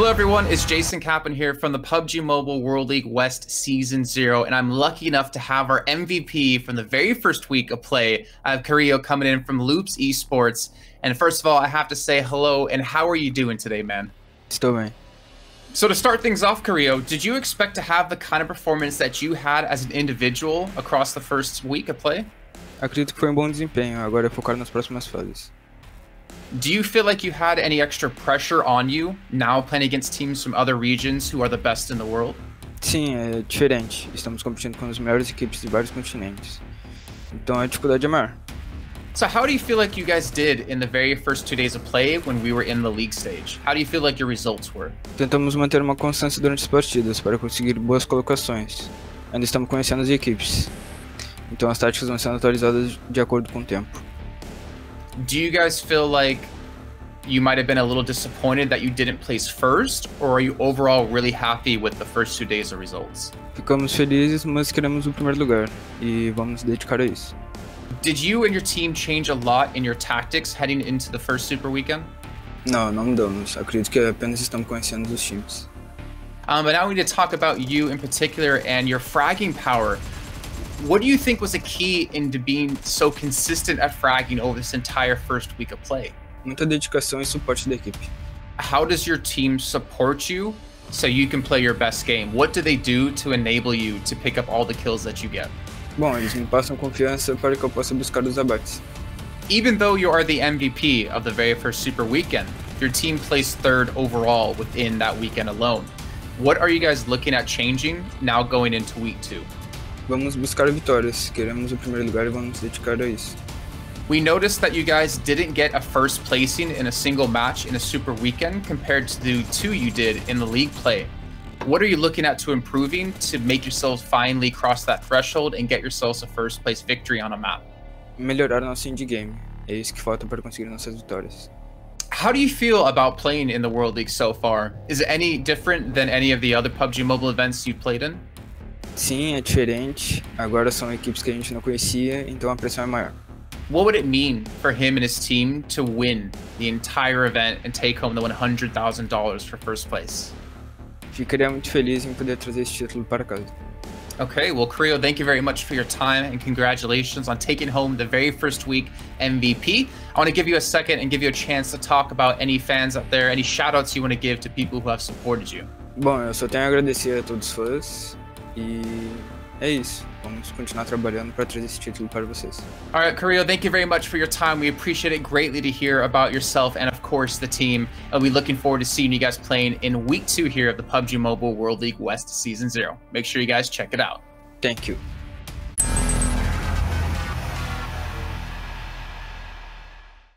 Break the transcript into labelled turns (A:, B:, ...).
A: Hello everyone, it's Jason Kaplan here from the PUBG Mobile World League West Season 0, and I'm lucky enough to have our MVP from the very first week of play. I have Carrillo coming in from Loops Esports, and first of all, I have to say hello, and how are you doing today, man?
B: Estou bem.
A: So to start things off, Carrillo, did you expect to have the kind of performance that you had as an individual across the first week of play?
B: Acredito que foi bom desempenho, agora é focar nas próximas fases.
A: Do you feel like you had any extra pressure on you now playing against teams from other regions who are the best in the world?
B: Sim, é diferente. Estamos competindo com as melhores equipes de vários continentes. Então a dificuldade é maior.
A: So how do you feel like you guys did in the very first 2 days of play when we were in the league stage? How do you feel like your results were?
B: Tentamos manter uma constância durante as partidas para conseguir boas colocações. Ainda estamos conhecendo as equipes. Então as táticas vão sendo atualizadas de acordo com o tempo.
A: Do you guys feel like you might have been a little disappointed that you didn't place first, or are you overall really happy with the first 2 days of results?
B: Ficamos felizes, mas queremos o primeiro lugar e vamos nos dedicar a isso.
A: Did you and your team change a lot in your tactics heading into the first Super Weekend?
B: Não mudamos. Acredito que apenas estamos conhecendo os times.
A: But now we need to talk about you in particular and your fragging power. What do you think was the key into being so consistent at fragging over this entire first week of play?
B: Muita dedicação e suporte da equipe.
A: How does your team support you so you can play your best game? What do they do to enable you to pick up all the kills that you get?
B: Bom, eles me passam confiança para que eu possa buscar os abates.
A: Even though you are the MVP of the very first Super Weekend, your team placed 3rd overall within that weekend alone. What are you guys looking at changing now going into week 2?
B: Vamos buscar vitórias, queremos o primeiro lugar e vamos nos dedicar a isso.
A: We noticed that you guys didn't get a first placing in a single match in a Super Weekend compared to the 2 you did in the league play. What are you looking at to improving to make yourselves finally cross that threshold and get yourselves a first place victory on a map?
B: Melhorar nosso indie game, é isso que falta para conseguir nossas vitórias.
A: How do you feel about playing in the World League so far? Is it any different than any of the other PUBG Mobile events you played in?
B: Sim, é diferente. Agora são equipes que a gente não conhecia, então a pressão é maior.
A: What would it mean for him and his team to win the entire event and take home the $100,000 for first place?
B: Ficaria muito feliz em poder trazer esse título para casa.
A: Okay, well, Carrillo, thank you very much for your time and congratulations on taking home the very first week MVP. I want to give you a second and give you a chance to talk about any fans out there, any shout outs you want to give to people who have supported you.
B: Bom, eu só tenho a agradecer a todos os fãs e é isso. Vamos continuar trabalhando para trazer esse título para vocês.
A: All right, Carrillo, thank you very much for your time. We appreciate it greatly to hear about yourself and, of course, the team. And we're looking forward to seeing you guys playing in week 2 here of the PUBG Mobile World League West Season 0. Make sure you guys check it out.
B: Thank you.